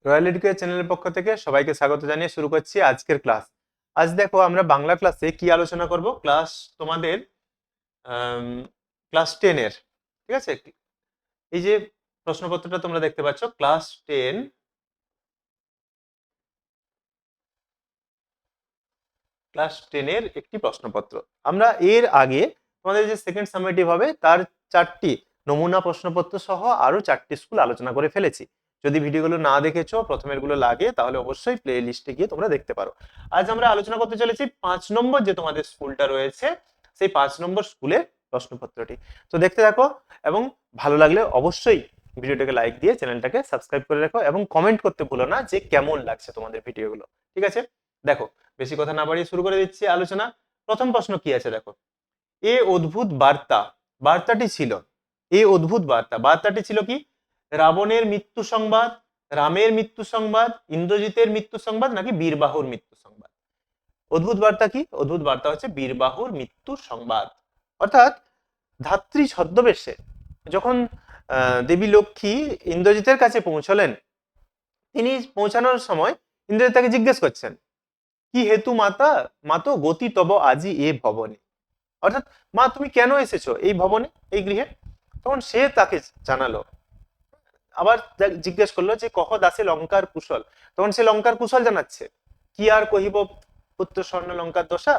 Royal education চ্যানেলের পক্ষ থেকে সবাইকে স্বাগত জানিয়ে শুরু করছি আজকের ক্লাস। আজ দেখো আমরা বাংলা ক্লাসে কি আলোচনা করব। ক্লাস তোমাদের ক্লাস 10 এর, ঠিক আছে। এই যে প্রশ্নপত্রটা তোমরা দেখতে পাচ্ছ, ক্লাস 10 এর একটি প্রশ্নপত্র। আমরা এর আগে তোমাদের যে সেকেন্ড সামেটিভ হবে তার 4টি নমুনা প্রশ্নপত্র সহ আরো 4টি স্কুল আলোচনা করে ফেলেছি। যদি ভিডিওগুলো না দেখেছো, প্রথমের গুলো লাগে, তাহলে অবশ্যই প্লে লিস্টে গিয়ে তোমরা দেখতে পারো। আজ আমরা আলোচনা করতে চলেছি 5 নম্বর যে তোমাদের স্কুলটা রয়েছে, সেই 5 নম্বর স্কুলের প্রশ্নপত্রটি। তো দেখতে থাকো এবং ভালো লাগলে অবশ্যই ভিডিওটাকে লাইক দিয়ে চ্যানেলটাকে সাবস্ক্রাইব করে রাখো এবং কমেন্ট করতে ভুলো না যে কেমন লাগছে তোমাদের ভিডিওগুলো। ঠিক আছে, দেখো বেশি কথা না বাড়িয়ে শুরু করে দিচ্ছি আলোচনা। প্রথম প্রশ্ন কি আছে দেখো। এ অদ্ভুত বার্তা, বার্তাটি ছিল, এ অদ্ভুত বার্তা, বার্তাটি ছিল কি? রাবণের মৃত্যু সংবাদ, রামের মৃত্যু সংবাদ, ইন্দ্রজিতের মৃত্যু সংবাদ, নাকি বীরবাহুর মৃত্যু সংবাদ? অদ্ভুত বার্তা কি? অদ্ভুত বার্তা হচ্ছে বীরবাহুর মৃত্যু সংবাদ। অর্থাৎ ধাত্রী ছদ্মবেশে যখন দেবী লক্ষ্মী ইন্দ্রজিতের কাছে পৌঁছলেন, তিনি পৌঁছানোর সময় ইন্দ্রজিৎ তাকে জিজ্ঞেস করছেন, কি হেতু মাতা মাতো গতি তব আজি এ ভবনে। অর্থাৎ মা তুমি কেন এসেছো এই ভবনে, এই গৃহে? তখন সে তাকে জানালো, আবার জিজ্ঞেস করলো যে কহ দাসে লঙ্কার কুশল। তখন সে লঙ্কার কুশল জানাচ্ছে। কি আর কহিব পুত্র স্বর্ণ লঙ্কার দশা,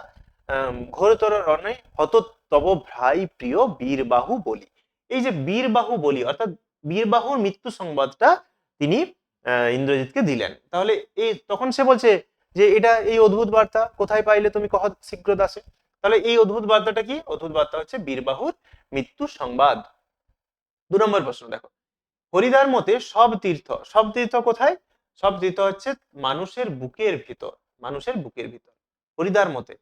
ঘোরতর রণে হত তব ভাই প্রিয় বীরবাহু বলি। এই যে বীরবাহু বলি অর্থাৎ বীরবাহুর মৃত্যু সংবাদটা তিনি ইন্দ্রজিৎকে দিলেন। তাহলে এই তখন সে বলছে যে এটা এই অদ্ভুত বার্তা কোথায় পাইলে তুমি, কহ শীঘ্র দাসে। তাহলে এই অদ্ভুত বার্তাটা কি? অদ্ভুত বার্তা হচ্ছে বীরবাহুর মৃত্যু সংবাদ। 2 নম্বর প্রশ্ন দেখো। হরিদার মতে সব তীর্থ, সব তীর্থ কোথায়? সব তীর্থ হচ্ছে মানুষের বুকের ভিতর, মানুষের বুকের ভিতর। হরিদার মতে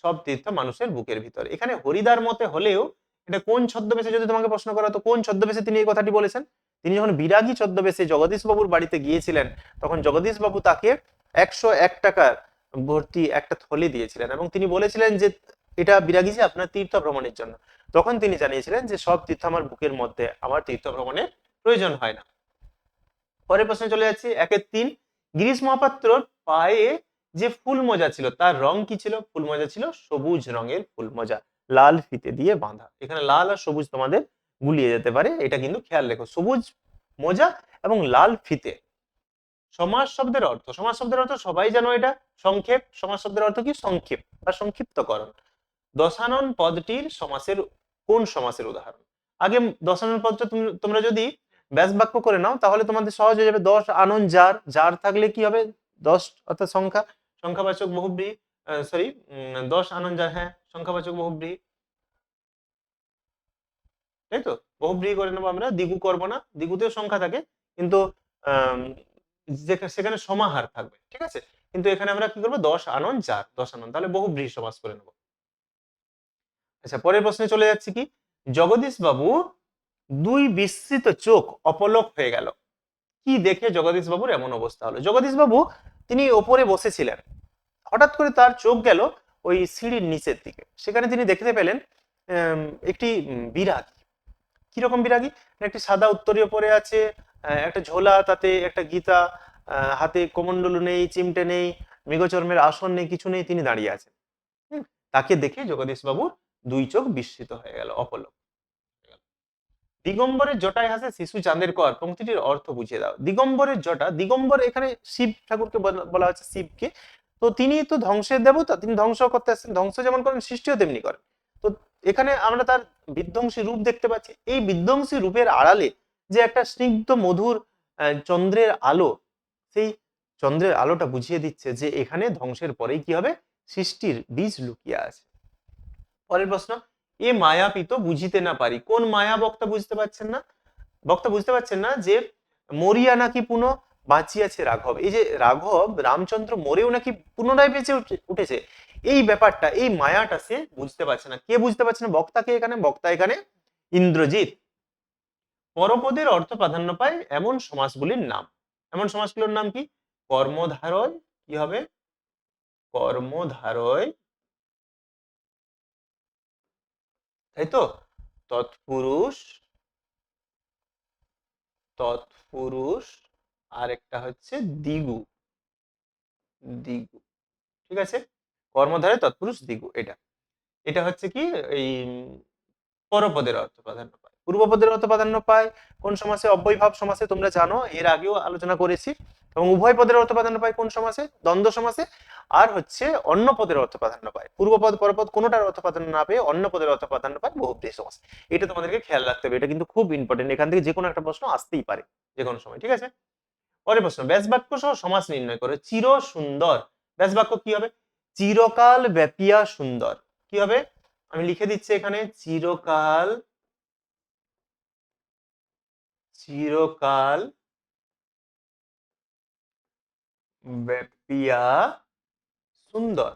সব তীর্থ মানুষের বুকের ভিতর। এখানে হরিদার মতে হলেও এটা কোন ছদ্মবেশে, যদি তোমাকে প্রশ্ন করা তো কোন ছদ্মবেশে তিনি এই কথাটি বলেছেন? তিনি যখন বিরাগী ছদ্মবেশে জগদীশ বাবুর বাড়িতে গিয়েছিলেন, তখন জগদীশ বাবু তাকে 101 টাকার ভর্তি একটা থলে দিয়েছিলেন এবং তিনি বলেছিলেন যে এটা বিরাগী যে আপনার তীর্থ ভ্রমণের জন্য। তখন তিনি জানিয়েছিলেন যে সব তীর্থ আমার বুকের মধ্যে, আমার তীর্থ ভ্রমণের প্রয়োজন হয় না। পরের প্রশ্নে চলে যাচ্ছি 1-3। গিরিশ মহাপাত্রর পায়ে যে ফুল মোজা ছিল তার রং কি ছিল? ফুল মোজা ছিল সবুজ রঙের ফুল মোজা, লাল ফিতে দিয়ে বাঁধা। এখানে লাল আর সবুজ তোমাদের গুলিয়ে যেতে পারে, এটা কিন্তু খেয়াল রেখো। সবুজ মোজা এবং লাল ফিতে। সমাস শব্দের অর্থ, সমাস শব্দের অর্থ সবাই জানো, এটা সংক্ষেপ। সমাস শব্দের অর্থ কি? সংক্ষেপ বা সংক্ষিপ্তকরণ। দশানন পদটির সমাসের কোন সমাসের উদাহরণ? আগে দশানন পদটা তোমরা যদি ব্যাস বাক্য করে নাও তাহলে তোমাদের সহজ হয়ে যাবে। 10 আনন যার, যার থাকলে কি হবে? 10 অর্থাৎ সংখ্যা, সংখ্যাবাচক বহুব্রীহি। সরি, 10 আনন যার, হ্যাঁ সংখ্যাবাচক বহুব্রীহি, তাই তো। বহুব্রীহি করে নেবো আমরা, দ্বিগু করবো না। দ্বিগুতেও সংখ্যা থাকে কিন্তু সেখানে সমাহার থাকবে, ঠিক আছে। কিন্তু এখানে আমরা কি করবো? 10 আনন যার, 10 আনন, তাহলে বহুব্রীহি সমাস করে নেবো। আচ্ছা, পরের প্রশ্নে চলে যাচ্ছি কি। জগদীশ বাবু দুই বিস্মিত চোখ অপলক হয়ে গেল। কি দেখে জগদীশ বাবুর এমন অবস্থা হলো? জগদীশ বাবু তিনি ওপরে বসেছিলেন, হঠাৎ করে তার চোখ গেল ওই সিঁড়ির নিচের দিকে। সেখানে তিনি দেখতে পেলেন একটি বিরাগী। কিরকম বিরাগী? একটি সাদা উত্তরীয় পরে আছে, একটা ঝোলা, তাতে একটা গীতা, হাতে কমণ্ডলু নেই, চিমটে নেই, মৃগচর্মের আসন নেই, কিছু নেই, তিনি দাঁড়িয়ে আছেন। তাকে দেখে জগদীশ বাবুর দুই চোখ বিস্মিত হয়ে গেল, অপলক। দিগম্বরের জটায় হাসে শিশু চাঁদের কর, পংক্তিটির অর্থ বুঝিয়ে দাও। দিগম্বরের জটা, দিগম্বর এখানে শিব ঠাকুরকে বলা হচ্ছে, শিবকে। তো তিনি তো ধ্বংসের দেবতা, তিনি ধ্বংস করতে আসছেন, ধ্বংস যেমন করেন সৃষ্টিও তেমনি করেন। তো এখানে আমরা তার বিধ্বংসী রূপ দেখতে পাচ্ছি। এই বিধ্বংসী রূপের আড়ালে যে একটা স্নিগ্ধ মধুর চন্দ্রের আলো, সেই চন্দ্রের আলোটা বুঝিয়ে দিচ্ছে যে এখানে ধ্বংসের পরেই কি হবে? সৃষ্টির বীজ লুকিয়ে আছে। পরের প্রশ্ন। এ মায়াপিত বুঝিতে না পারি, কোন মায়া বক্তা বুঝতে পারছেন না? বক্তা বুঝতে পারছেন না যে মরিয়া নাকি পুনঃ বাঁচিয়াছে রাঘব। এই যে রাঘব, রামচন্দ্র মরেও নাকি পুনরায় বেঁচে উঠেছে, এই ব্যাপারটা, এই মায়াটা সে বুঝতে পারছে না। কে বুঝতে পারছে না? বক্তাকে এখানে, বক্তা এখানে ইন্দ্রজিৎ। পরপদের অর্থ প্রাধান্য পায় এমন সমাসগুলির নাম। এমন সমাসগুলোর নাম কি? কর্মধারয়, কি হবে? কর্মধারয়, তাই তো। তৎপুরুষ, তৎপুরুষ, আর একটা হচ্ছে দিগু। দিগু, ঠিক আছে, কর্মধারে তৎপুরুষ দিগু, এটা এটা হচ্ছে কি এই পরপদের অর্থ প্রাধান্য পায়। পূর্বপদের অর্থ প্রাধান্য পায় কোন সমাসে? অব্যয়ভাব সমাসে, তোমরা জানো, এর আগেও আলোচনা করেছি। এবং উভয় পদের অর্থ প্রাধান্য পায় কোন সমাসে? দ্বন্দ্ব সমাসে। আর হচ্ছে অন্য পদের অর্থ প্রাধান্য পায়, পূর্বপদ পরপদ কোনোটার অর্থ প্রাধান্য না পেয়ে অন্য পদের অর্থ প্রাধান্য পায় বহুব্রীহি সমাস। এটা তোমাদেরকে খেয়াল রাখতে হবে, এটা কিন্তু খুব ইম্পর্টেন্ট, এখান থেকে যে কোনো একটা প্রশ্ন আসতেই পারে যে কোনো সময়, ঠিক আছে। পরের প্রশ্ন, ব্যাস বাক্য সহ সমাস নির্ণয় করো। চির সুন্দর, ব্যাস বাক্য কি হবে? চিরকাল ব্যাপিয়া সুন্দর। কি হবে? আমি লিখে দিচ্ছি এখানে, চিরকাল, চিরকাল ব্যাপিয়া সুন্দর।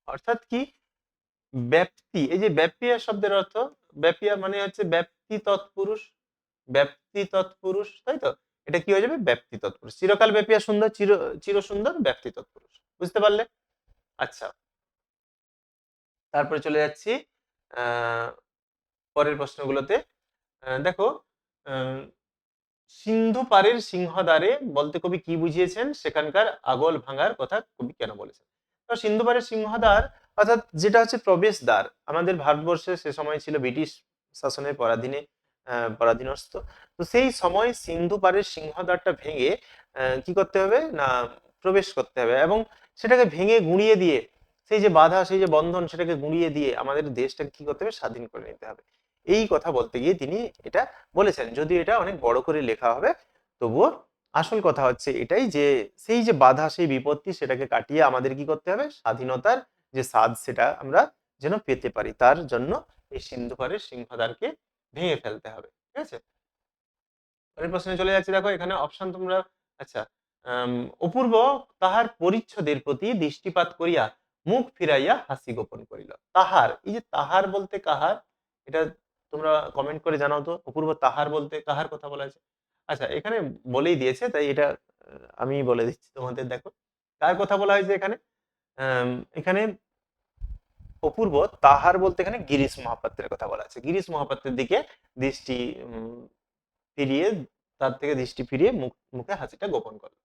অর্থাৎ কি? ব্যাপ্তি, এই যে ব্যাপিয়া শব্দের অর্থ, ব্যাপিয়া মানে হচ্ছে ব্যাপ্তি তৎপুরুষ, ব্যাপ্তি তৎপুরুষ, তাই তো? এটা কি হয়ে যাবে? ব্যাপ্তি তৎপুরুষ। চিরকাল ব্যাপিয়া সুন্দর, চির সুন্দর, ব্যাপ্তি তৎপুরুষ। বুঝতে পারলে? আচ্ছা, তারপরে চলে যাচ্ছি আহ পরের প্রশ্নগুলোতে। দেখো, আহ, সিন্ধু পারের সিংহদ্বারে বলতে কবি কি বুঝিয়েছেন? সেখানকার আগল ভাঙার কথা কবি কেন বলেছেন? তো সিন্ধু পারের সিংহদ্বার অর্থাৎ যেটা হচ্ছে প্রবেশদ্বার, আমাদের ভারতবর্ষে সে সময় ছিল ব্রিটিশ শাসনের পরাধীনে, পরাধীনস্থ। তো সেই সময় সিন্ধু পারের সিংহদ্বারটা ভেঙে কি করতে হবে না, প্রবেশ করতে হবে, এবং সেটাকে ভেঙে গুঁড়িয়ে দিয়ে, সেই যে বাধা, সেই যে বন্ধন, সেটাকে গুঁড়িয়ে দিয়ে আমাদের দেশটাকে কি করতে হবে? স্বাধীন করে নিতে হবে। এই কথা বলতে গিয়ে তিনি এটা বলেছেন, যদিও এটা অনেক বড় করে লেখা হবে, তবুও আসল কথা হচ্ছে এটাই যে সেই যে বাধা, সেই বিপত্তি, সেটাকে কাটিয়ে আমাদের কি করতে হবে? স্বাধীনতার যে স্বাদ, সেটা আমরা যেন পেতে পারি, তার জন্য এই সিন্ধু পারের সিংহদ্বারকে ভেঙে ফেলতে হবে, ঠিক আছে। পরের প্রশ্নে চলে যাচ্ছি, দেখো এখানে অপশন তোমরা, আচ্ছা, অপূর্ব তাহার পরিচ্ছদের প্রতি দৃষ্টিপাত করিয়া মুখ ফিরাইয়া হাসি গোপন করিল। তাহার, এই যে তাহার বলতে কাহার, এটা তোমরা কমেন্ট করে জানাও তো, অপূর্ব তাহার বলতে কাহার কথা বলা হয়েছে? আচ্ছা, এখানে বলেই দিয়েছে, তাই এটা আমি বলে দিচ্ছি তোমাদের। দেখো কার কথা বলা হয়েছে এখানে। এখানে অপূর্ব তাহার বলতে এখানে গিরিশ মহাপাত্রের কথা বলা আছে। গিরিশ মহাপাত্রের দিকে দৃষ্টি ফিরিয়ে, তার থেকে দৃষ্টি ফিরিয়ে মুখে হাসিটা গোপন করলো।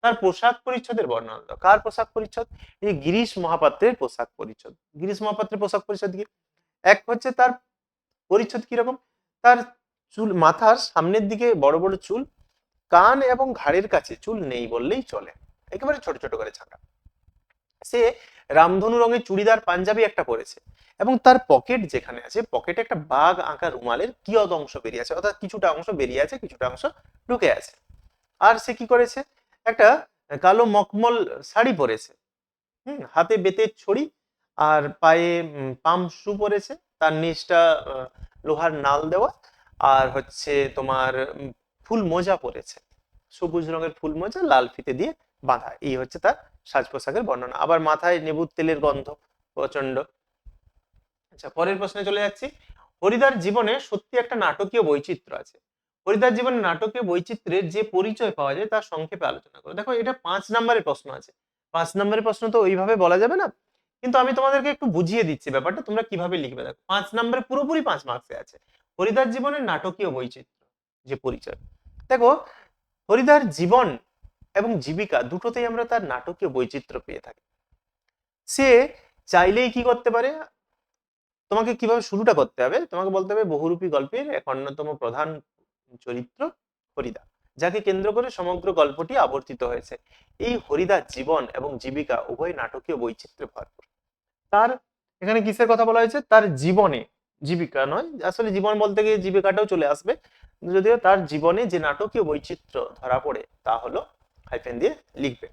তার পোশাক পরিচ্ছদের বর্ণনা দাও। কার পোশাক পরিচ্ছদ? এই গিরিশ মহাপাত্রের পোশাক পরিচ্ছদ। গিরিশ মহাপাত্রের পোশাক পরিচ্ছদ কি? এক হচ্ছে তার পরিচ্ছদ কিরকম, তার চুল, মাথার সামনের দিকে বড় বড় চুল, কান এবং ঘাড়ের কাছে চুল নেই বললেই চলে, একেবারে ছোট ছোট করে ছাঁটা। সে রামধনু রঙের চুড়িদার পাঞ্জাবি একটা পরেছে, এবং তার পকেট যেখানে আছে, পকেটে একটা বাঘ আঁকা রুমালের কিয়দ অংশ বেরিয়ে আছে, অর্থাৎ কিছুটা অংশ বেরিয়ে আছে, কিছুটা অংশ ঢুকে আছে। আর সে কি করেছে? একটা কালো মখমল শাড়ি পরেছে, হাতে বেতের ছড়ি, আর পায়ে পাম শু পরেছে, তার নিচটা লোহার নাল দেওয়া, আর হচ্ছে তোমার ফুল মোজা পরেছে, সবুজ রঙের ফুল মোজা লাল ফিতে দিয়ে বাঁধা। এই হচ্ছে তার সাজ পোশাকের বর্ণনা। আবার মাথায় নেবুর তেলের গন্ধ প্রচন্ড। আচ্ছা, পরের প্রশ্নে চলে যাচ্ছি। হরিদার জীবনে সত্যি একটা নাটকীয় বৈচিত্র্য আছে। হরিদার জীবনে নাটকীয় বৈচিত্র্যের যে পরিচয় পাওয়া যায় তার সংক্ষেপে আলোচনা করো। দেখো এটা 5 নম্বরের প্রশ্ন আছে, 5 নম্বরের প্রশ্ন তো ওইভাবে বলা যাবে না, কিন্তু আমি তোমাদেরকে একটু বুঝিয়ে দিচ্ছি ব্যাপারটা, তোমরা কিভাবে লিখবে। দেখো 5 নম্বরে পুরোপুরি 5 মার্কসে আছে হরিদার জীবনের নাটকীয় বৈচিত্র্য যে পরিচয়। দেখো, হরিদার জীবন এবং জীবিকা দুটোতেই আমরা তার নাটকীয় বৈচিত্র্য পেয়ে থাকি। সে চাইলেই কি করতে পারে, তোমাকে কিভাবে শুরুটা করতে হবে, তোমাকে বলতে হবে বহুরূপী গল্পের এক অন্যতম প্রধান চরিত্র হরিদা, যাকে কেন্দ্র করে সমগ্র গল্পটি আবর্তিত হয়েছে। এই হরিদার জীবন এবং জীবিকা উভয় নাটকীয় বৈচিত্র্যে ভরপুর। তার এখানে কিসের কথা বলা হয়েছে? তার জীবনে, জীবিকা নয়, আসলে জীবন বলতে গিয়ে জীবিকাটাও চলে আসবে, যদিও তার জীবনে যে নাটকীয় বৈচিত্র্য ধরা পড়ে তা হলো, হাইফেন দিয়ে লিখবে।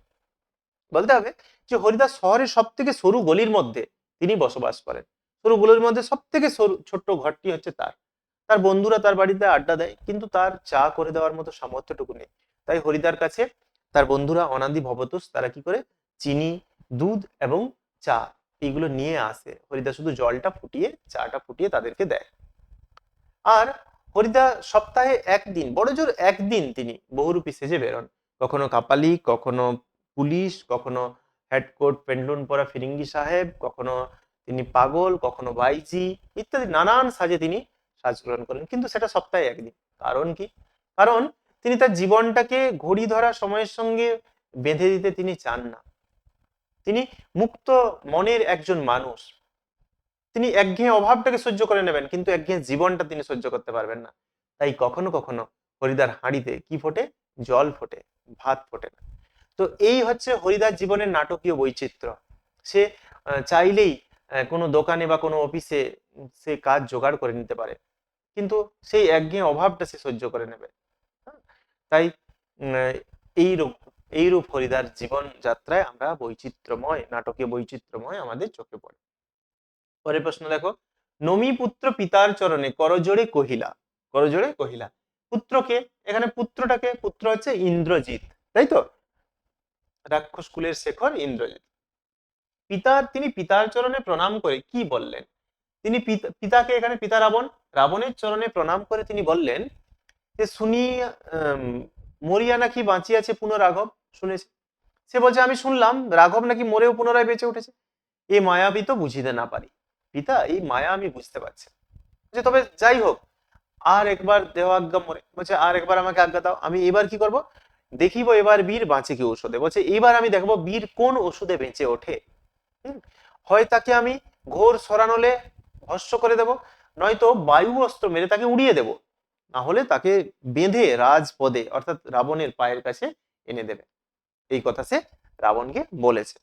বলতে হবে যে হরিদাস শহরের সব থেকে সরু গলির মধ্যে তিনি বসবাস করেন। সরু গলির মধ্যে সব থেকে সরু ছোট্ট ঘরটি হচ্ছে তার। তার বন্ধুরা তার বাড়িতে আড্ডা দেয়, কিন্তু তার চা করে দেওয়ার মতো সামর্থ্যটুকু নেই। তাই হরিদার কাছে তার বন্ধুরা অনাদি ভবতোষ, তারা কি করে চিনি, দুধ এবং চা এইগুলো নিয়ে আসে। হরিদা শুধু জলটা ফুটিয়ে, চাটা ফুটিয়ে তাদেরকে দেয়। আর হরিদা সপ্তাহে একদিন, বড় জোর একদিন, তিনি বহুরূপী সেজে বেরোন। কখনো কাপালি, কখনো পুলিশ, কখনো হেডকোট পেন্ডুন পরা ফিরিঙ্গি সাহেব, কখনো তিনি পাগল, কখনো বাইজি ইত্যাদি নানান সাজে তিনি সাজ গ্রহণ করেন, কিন্তু সেটা সপ্তাহে একদিন। কারণ কি? কারণ তিনি তার জীবনটাকে ঘড়ি ধরা সময়ের সঙ্গে বেঁধে দিতে তিনি চান না। তিনি মুক্ত মনের একজন মানুষ। তিনি একঘেয়ে অভাবটাকে সহ্য করে নেবেন, কিন্তু একঘেয়ে জীবনটা তিনি সহ্য করতে পারবেন না। তাই কখনো কখনো হরিদার হাঁড়িতে কি ফোটে? জল ফোটে, ভাত ফোটে না। তো এই হচ্ছে হরিদার জীবনের নাটকীয় বৈচিত্র্য। সে চাইলেই কোনো দোকানে বা কোনো অফিসে সে কাজ জোগাড় করে নিতে পারে, কিন্তু সেই একঘেয়ে অভাবটা সে সহ্য করে নেবে। হ্যাঁ? তাই এইরূপ এইরূপ হরিদার জীবন যাত্রায় আমরা বৈচিত্র্যময়, নাটকীয় বৈচিত্র্যময় আমাদের চোখে পড়ে। পরের প্রশ্ন দেখো, নমি পুত্র পিতার চরণে করজোড়ে কহিলা। করজোড়ে কহিলা, পুত্রকে, এখানে পুত্রটাকে, পুত্র হচ্ছে ইন্দ্রজিৎ, তাই তো? রাক্ষস কুলের শেখর ইন্দ্রজিৎ। তিনি পিতার চরণে প্রণাম করে কি বললেন? তিনি পিতাকে, এখানে পিতা রাবণ, রাবণের চরণে প্রণাম করে তিনি বললেন যে শুনি মরিয়া নাকি বাঁচিয়াছে পুনরাঘব, শুনেছি। সে বলছে আমি শুনলাম রাঘব নাকি মরেও পুনরায় বেঁচে উঠেছে। এই মায়াবী তো বুঝিতে না পারি। পিতা, এই মায়া আমি বুঝতে পারছি না। যে তবে যাই হোক, আর একবার দেহ আজ্ঞা মরে, বলছে আর একবার আমাকে আজ্ঞা দাও, আমি এবার কি করব, দেখিব এবার বীর বাঁচে কি ঔষধে। বলছে এবার আমি দেখবো বীর কোন ওষুধে বেঁচে ওঠে। হয় তাকে আমি ঘোর সরানলে ভস্য করে দেব, নয়তো বায়ু অস্ত্র মেরে তাকে উড়িয়ে দেব, না হলে তাকে বেঁধে রাজপদে অর্থাৎ রাবণের পায়ের কাছে এনে দেবে। এই কথা সে রাবণকে বলেছে।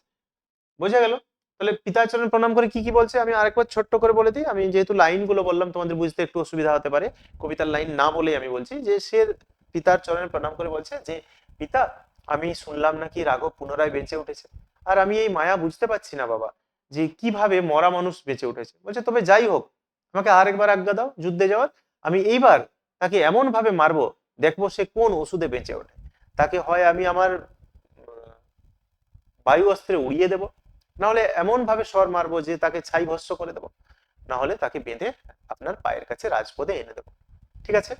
বোঝা গেল? তাহলে পিতাচরণ প্রণাম করে কি কি বলছে আমি আরেকবার ছোট্ট করে বলে দিই। আমি যেহেতু লাইনগুলো বললাম তোমাদের বুঝতে একটু অসুবিধা হতে পারে, কবিতার লাইন না বলেই আমি বলছি যে সে পিতার চরণে প্রণাম করে বলছে যে পিতা, আমি শুনলাম নাকি রাঘব পুনরায় বেঁচে উঠেছে, আর আমি এই মায়া বুঝতে পারছি না বাবা, যে কিভাবে মরা মানুষ বেঁচে উঠেছে। বলছে তবে যাই হোক, আমাকে আরেকবার আজ্ঞা দাও যুদ্ধে যাওয়ার, আমি এইবার তাকে এমন ভাবে মারবো, দেখবো সে কোন ওষুধে বেঁচে ওঠে। তাকে হয় আমি আমার বায়ু অস্ত্রে উড়িয়ে দেব, না হলে এমন ভাবে স্বর মারবো যে তাকে ছাই ভস্য করে দেবো, না হলে তাকে বেঁধে আপনার পায়ের কাছে রাজপদে এনে দেবো। ঠিক আছে?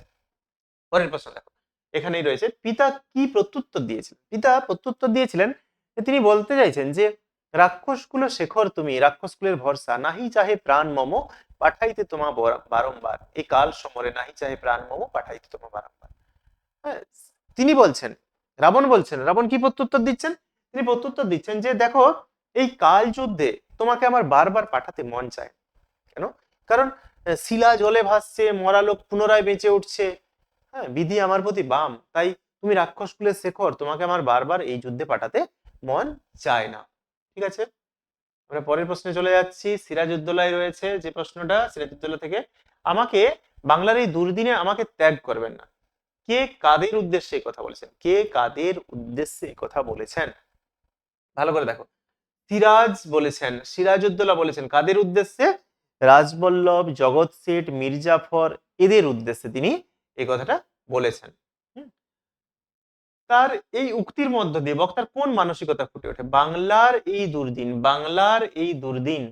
পরের প্রশ্ন দেখো, এখানেই রয়েছে পিতা কি প্রত্যুত্তর দিয়েছিলেন। পিতা প্রত্যুত্তর দিয়েছিলেন যে তিনি বলতে চাইছেন যে রাক্ষস কুল শেখর তুমি, রাক্ষস কুলের ভরসা, নাহি চাহে প্রাণ মম পাঠাইতে তোমা বারংবার, এই কাল সমরে নাহি চাহে প্রাণ মম পাঠাইতে তোমা বারংবার। হ্যাঁ, তিনি বলছেন, রাবণ বলছেন, রাবণ কি প্রত্যুত্তর দিচ্ছেন? তিনি প্রত্যুত্তর দিচ্ছেন যে দেখো, এই কাল যুদ্ধে তোমাকে আমার বারবার পাঠাতে মন চায়। কেন? কারণ শিলা জলে ভাসছে, মরা লোক পুনরায় বেঁচে উঠছে, হ্যাঁ, বিধি আমার প্রতি বাম, তাই তুমি রাক্ষস কুলের শেখর, তোমাকে আমার বারবার এই যুদ্ধে পাঠাতে মন চায় না। ঠিক আছে, আমরা পরের প্রশ্নে চলে যাচ্ছি। সিরাজউদ্দৌলায় রয়েছে যে প্রশ্নটা, সিরাজউদ্দৌলা থেকে, আমাকে বাংলার এই দুর্দিনে আমাকে ত্যাগ করবেন না। কে কাদের উদ্দেশ্যে এই কথা বলেছেন? কে কাদের উদ্দেশ্যে এই কথা বলেছেন? ভালো করে দেখো, সিরাজ বলেছেন, সিরাজউদ্দৌলা বলেছেন কাদের উদ্দেশ্যে? রাজবল্লভ, জগৎ শেঠ, মির্জাফর, এদের উদ্দেশ্যে তিনি এই কথাটা বলেছেন। তার এই উক্তির মধ্য দিয়ে বক্তার কোন মানসিকতা ফুটে ওঠে? বাংলার এই দুর্দিন, বাংলার এই দুর্দিন,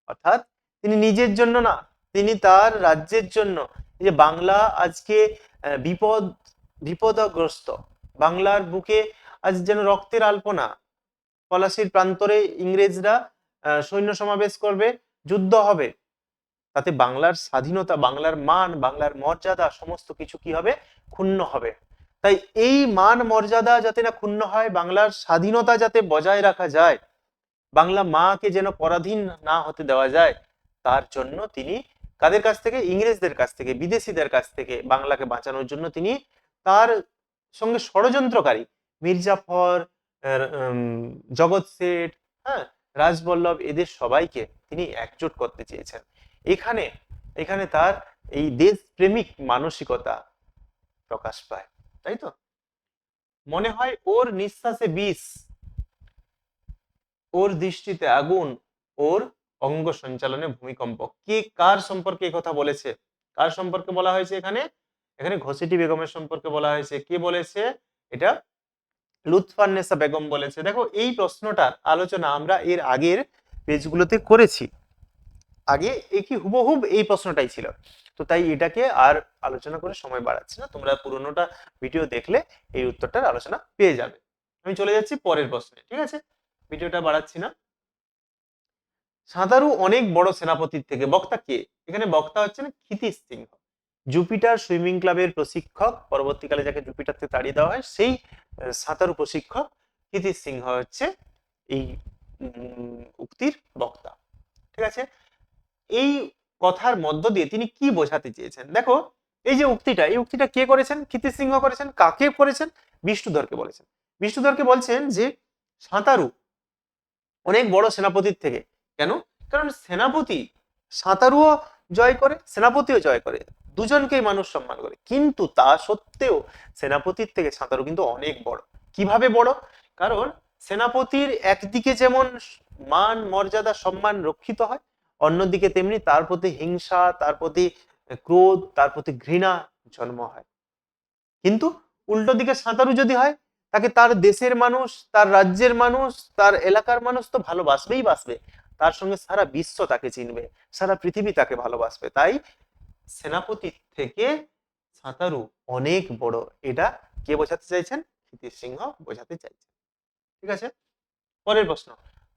অর্থাৎ তিনি নিজের জন্য না, তিনি তার রাজ্যের জন্য। এই যে বাংলা আজকে বিপদগ্রস্ত, বাংলার বুকে আজ যেন রক্তের আলপনা, পলাশির প্রান্তরে ইংরেজরা সৈন্য সমাবেশ করবে, যুদ্ধ হবে, তাতে বাংলার স্বাধীনতা, বাংলার মান, বাংলার মর্যাদা সমস্ত কিছু কি হবে? ক্ষুণ্ণ হবে। তাই এই মান মর্যাদা যাতে না ক্ষুণ্ণ হয়, বাংলার স্বাধীনতা যাতে বজায় রাখা যায়, বাংলা মাকে যেন পরাধীন না হতে দেওয়া যায়, তার জন্য তিনি কাদের কাছ থেকে? ইংরেজদের কাছ থেকে, বিদেশিদের কাছ থেকে বাংলাকে বাঁচানোর জন্য তিনি তার সঙ্গে ষড়যন্ত্রকারী মির্জাফর, জগৎ শেঠ, হ্যাঁ, রাজবল্লভ, এদের সবাইকে তিনি একজোট করতে চেয়েছেন। এখানে এখানে তার এই দেশপ্রেমিক মানসিকতা প্রকাশ পায়, তাই তো? মনে হয় ওর নিঃশ্বাসে বিষ, ওর দৃষ্টিতে আগুন, ওর অঙ্গ সঞ্চালনে ভূমিকম্প। কে কার সম্পর্কে এই কথা বলেছে? কার সম্পর্কে বলা হয়েছে এখানে? এখানে ঘসেটি বেগমের সম্পর্কে বলা হয়েছে। কে বলেছে এটা? লুৎফান্নেসা বেগম বলেছে। দেখো, এই প্রশ্নটার আলোচনা আমরা এর আগের পেজগুলোতে করেছি, আগে একই হুবহুব এই প্রশ্নটাই ছিল, তো তাই এটাকে আর আলোচনা করে সময় বাড়াচ্ছি না, তোমরা পুরোনোটা ভিডিও দেখলে এই উত্তরটার আলোচনা পেয়ে যাবে। আমি চলে যাচ্ছি পরের প্রশ্নে, ঠিক আছে? ভিডিওটা বাড়াচ্ছি না। সাঁতারু অনেক বড় সেনাপতির থেকে, বক্তা কে? এখানে বক্তা হচ্ছে না ক্ষিতিশ সিংহ। জুপিটার সুইমিং ক্লাবের প্রশিক্ষক, পরবর্তীকালে যাকে জুপিটার থেকে তাড়িয়ে দেওয়া হয়, সেই সাঁতারু প্রশিক্ষক ক্ষিতিশ সিংহ হচ্ছে এই উক্তির বক্তা। ঠিক আছে, এই কথার মধ্য দিয়ে তিনি কি বোঝাতে চেয়েছেন? দেখো, এই যে উক্তিটা, এই উক্তিটা কে করেছেন? ক্ষিতিশ সিংহ করেছেন। কাকে করেছেন? বিষ্ণুধরকে বলেছেন। বিষ্ণুধরকে বলছেন যে সাঁতারু অনেক বড় সেনাপতির থেকে। কেন? কারণ সেনাপতি সাঁতারুও জয় করে, সেনাপতিও জয় করে, দুজনকেই মানুষ সম্মান করে, কিন্তু তা সত্ত্বেও সেনাপতির থেকে সাঁতারু কিন্তু অনেক বড়। কিভাবে বড়? কারণ সেনাপতির একদিকে যেমন মান মর্যাদা সম্মান রক্ষিত হয়, অন্যদিকে তেমনি তার প্রতি হিংসা, তার প্রতি ক্রোধ, তার প্রতি ঘৃণা জন্ম হয়। কিন্তু উল্টো দিকে সাঁতারু যদি হয়, তাকে তার দেশের মানুষ, তার রাজ্যের মানুষ, তার এলাকার মানুষ তো ভালোবাসবেই বাসবে, তার সঙ্গে সারা বিশ্ব তাকে চিনবে, সারা পৃথিবী তাকে ভালোবাসবে। তাই সেনাপতি থেকে সাঁতারু অনেক বড়, এটা কে বোঝাতে চাইছেন? ক্ষিতিশ সিংহ বোঝাতে চাইছেন। ঠিক আছে, পরের প্রশ্ন।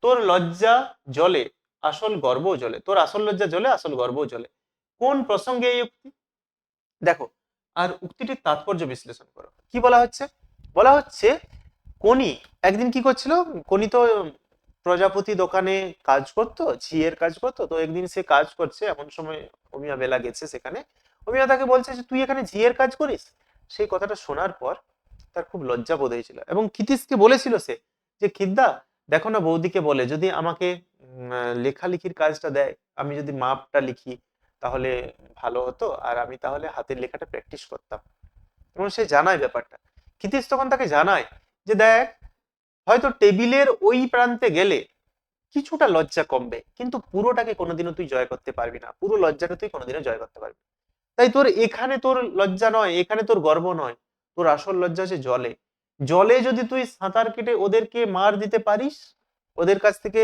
তোর লজ্জা জলে আসল গর্ব জলে। তোর আসল লজ্জা জলে আসল গর্ব জলে। কোন প্রসঙ্গে এই উক্তি? দেখো, আর উক্তিটির তাৎপর্য বিশ্লেষণ করো। কি বলা হচ্ছে? বলা হচ্ছে কোনি একদিন কি করছিল, কোনি তো প্রজাপতি দোকানে কাজ করতো, ঝিয়ের কাজ করতো। তো একদিন সে কাজ করছে, এমন সময় অমিয়া বেলা গেছে সেখানে। অমিয়া তাকে বলছে যে তুই এখানে ঝিয়ের কাজ করিস। সেই কথাটা শোনার পর তার খুব লজ্জা বোধ হয়েছিল, এবং ক্ষিতীশকে বলেছিল সে যে খিদ্দা, দেখো না বৌদিকে বলে যদি আমাকে লেখালেখির কাজটা দেয়, আমি যদি মাপটা লিখি তাহলে ভালো হতো, আর আমি তাহলে হাতের লেখাটা প্র্যাকটিস করতাম। এবং সে জানায় ব্যাপারটা। ক্ষিতীশ তখন তাকে জানায় যে দেখ, হয়তো টেবিলের ওই প্রান্তে গেলে কিছুটা লজ্জা কমবে, কিন্তু পুরোটাকে কোনোদিনও তুই জয় করতে পারবি না, পুরো লজ্জাটা তুই কোনোদিনও জয় করতে পারবি না। তাই তোর এখানে তোর লজ্জা নয়, এখানে তোর গর্ব নয়, তোর আসল লজ্জা হচ্ছে জলে। জলে যদি তুই সাঁতার কেটে ওদেরকে মার দিতে পারিস, ওদের কাছ থেকে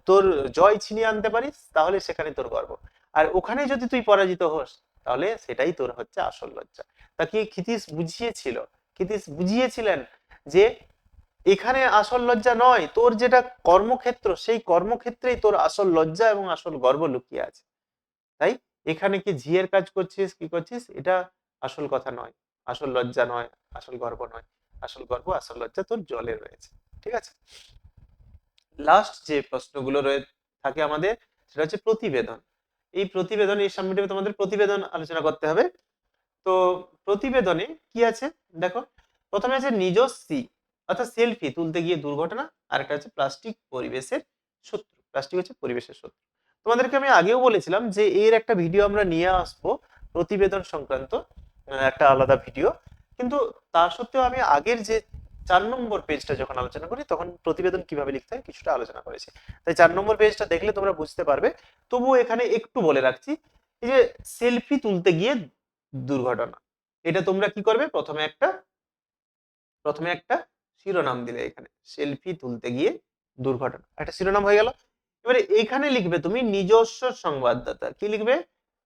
তোর জয় ছিনিয়ে আনতে পারিস, তাহলে সেখানে তোর গর্ব। আর ওখানে যদি তুই পরাজিত হোস, তাহলে সেটাই তোর হচ্ছে আসল লজ্জা। তাকে ক্ষিতীশ বুঝিয়েছিল, ক্ষিতীশ বুঝিয়েছিলেন যে এখানে আসল লজ্জা নয়, তোর যেটা কর্মক্ষেত্র, সেই কর্মক্ষেত্রেই তোর আসল লজ্জা এবং আসল গর্ব লুকিয়ে আছে। তাই এখানে কি ঝিয়ের কাজ করছিস, কি করছিস, এটা আসল কথা নয়, আসল লজ্জা নয়, আসল গর্ব নয়। আসল গর্ব, আসল লজ্জা তোর জলে রয়েছে। ঠিক আছে, লাস্ট যে প্রশ্নগুলো রয়ে থাকে আমাদের, সেটা হচ্ছে প্রতিবেদন। এই প্রতিবেদন, এই সাবমিটিভে তোমাদের প্রতিবেদন আলোচনা করতে হবে। তো প্রতিবেদনে কি আছে দেখো, প্রথমে আছে নিজস্বী অর্থাৎ সেলফি তুলতে গিয়ে দুর্ঘটনা, আর একটা হচ্ছে প্লাস্টিক পরিবেশের শত্রু। প্লাস্টিক হচ্ছে পরিবেশের শত্রু। তোমাদেরকে আমি আগেও বলেছিলাম যে এর একটা ভিডিও আমরা নিয়ে আসবো, প্রতিবেদন সংক্রান্ত একটা আলাদা ভিডিও। কিন্তু তা সত্ত্বেও আমি আগের যে 4 নম্বর পেজটা যখন আলোচনা করি, তখন প্রতিবেদন কিভাবে লিখতে হয় কিছুটা আলোচনা করেছি। তাই 4 নম্বর পেজটা দেখলে তোমরা বুঝতে পারবে। তবুও এখানে একটু বলে রাখছি, এই যে সেলফি তুলতে গিয়ে দুর্ঘটনা, এটা তোমরা কি করবে, প্রথমে একটা শিরোনাম দিলে, এখানে সেলফি তুলতে গিয়ে দুর্ঘটনা একটা শিরোনাম হয়ে গেল। এবারে এখানে লিখবে তুমি নিজস্ব সংবাদদাতা। কি লিখবে?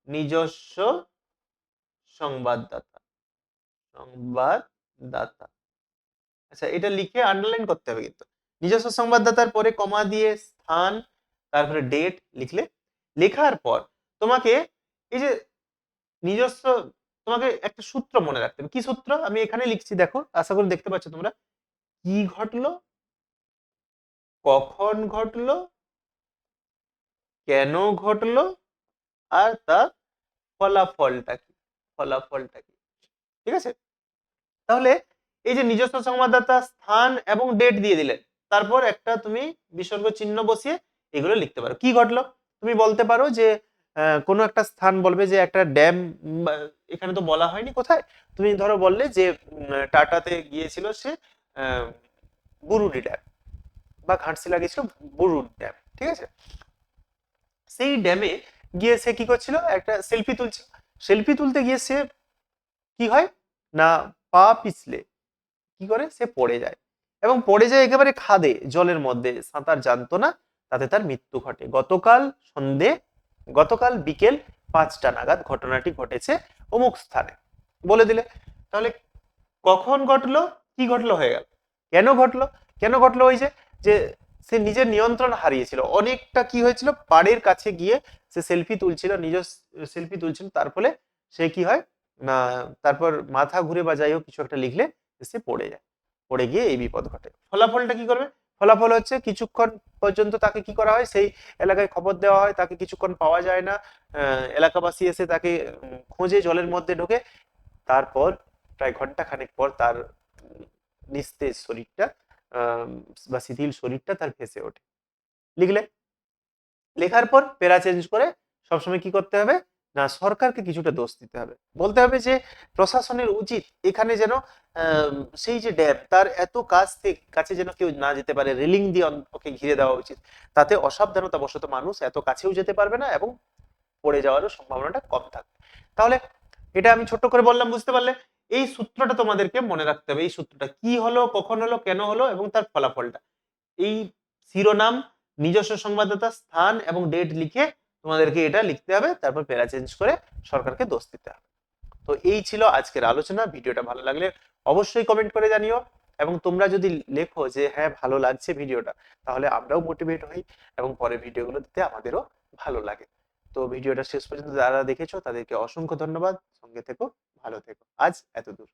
নিজস্ব সংবাদদাতা, সংবাদদাতা। আচ্ছা, এটা লিখে আন্ডারলাইন করতে হবে কিন্তু। নিজস্ব সংবাদদাতার পরে কমা দিয়ে স্থান, তারপরে ডেট লিখলে। লেখার পর তোমাকে এই যে নিজস্ব, তোমাকে একটা সূত্র মনে রাখতে হবে। কি সূত্র? আমি এখানে লিখছি, দেখো, আশা করি দেখতে পাচ্ছ তোমরা। কি ঘটলো, কখন ঘটলো, কেন ঘটলো, আর তার ফলাফলটা কি, ফলাফলটা কি। ঠিক আছে, তাহলে এই যে নিজস্ব সংবাদদাতা, স্থান এবং ডেট দিয়ে দিলে, তারপর একটা তুমি বিসর্গ চিহ্ন বসিয়ে এগুলো লিখতে পারো। কি ঘটলো? তুমি বলতে পারো যে কোনো একটা স্থান বলবে যে একটা ড্যাম, এখানে তো বলা হয়নি কোথায়, তুমি ধরো বললে যে টাটাতে গিয়েছিল সে বুরুডি ড্যাম, বা ঘাটশিলা গেছিল বুরুড ড্যাম। ঠিক আছে, সেই ড্যামে গিয়ে সে কি করছিল, একটা সেলফি তুলছিল। সেলফি তুলতে গিয়ে সে কি হয় না, পা পিছলে কি করে, সে পড়ে যায়, এবং পড়ে যায় একেবারে খাদে, জলের মধ্যে, সাঁতার জানতো না, তাতে তার মৃত্যু ঘটে। গতকাল বিকেল 5টা নাগাদ ঘটনাটি ঘটেছে অমুক স্থানে, বলে দিলে। তাহলে কখন ঘটলো, কি ঘটলো হয়ে গেল। কেন ঘটলো? কেন ঘটলো? ওই যে যে সে নিজের নিয়ন্ত্রণ হারিয়েছিল, অনেকটা কি হয়েছিল, পাড়ের কাছে গিয়ে সে সেলফি তুলছিল, সেলফি তুলছিল, তার ফলে সে কি হয় না, তারপর মাথা ঘুরে বা যাই হোক কিছু একটা লিখলে সে পড়ে যায়, পড়ে গিয়ে এই বিপদ ঘটে। ফলাফলটা কি করবে? ফলাফল হচ্ছে কিছুক্ষণ পর্যন্ত তাকে কি করা হয়, সেই এলাকায় খবর দেওয়া হয়, তাকে কিছুক্ষণ পাওয়া যায় না, এলাকাবাসী এসে তাকে খোঁজে জলের মধ্যে ঢোকে, তারপর প্রায় ঘন্টা খানেক পর তার নিস্তেজ শরীরটা আহ, বা শিথিল শরীরটা তার ভেসে ওঠে। লিখলে, লেখার পর প্যারা চেঞ্জ করে সবসময় কি করতে হবে না, সরকারকে কিছুটা দোষ দিতে হবে, বলতে হবে যে প্রশাসনের উচিত এখানে যেন সেই যে ড্যাম তার এত কাছে যেন কেউ না যেতে পারে, রেলিং দিয়ে ওকে ঘিরে দেওয়া উচিত, তাতে অসাবধানতা বশত মানুষ এত কাছেও যেতে পারবে না এবং পড়ে যাওয়ারও সম্ভাবনাটা কম থাকবে। তাহলে এটা আমি ছোট্ট করে বললাম, বুঝতে পারলে? এই সূত্রটা তোমাদেরকে মনে রাখতে হবে, এই সূত্রটা কি হলো, কখন হলো, কেন হলো এবং তার ফলাফলটা। এই শিরোনাম, নিজস্ব সংবাদদাতা, স্থান এবং ডেট লিখে তোমাদেরকে এটা লিখতে হবে, তারপর প্যারা চেঞ্জ করে সরকারকে দোষ দিতে হবে। তো এই ছিল আজকের আলোচনা। ভিডিওটা ভালো লাগলে অবশ্যই কমেন্ট করে জানিও, এবং তোমরা যদি লেখো যে হ্যাঁ ভালো লাগছে ভিডিওটা, তাহলে আমরাও মোটিভেট হই এবং পরের ভিডিওগুলো দিতে আমাদেরও ভালো লাগে। তো ভিডিওটা শেষ পর্যন্ত যারা দেখেছো তাদেরকে অসংখ্য ধন্যবাদ। সঙ্গে থেকো, ভালো থেকো। আজ এতদূর।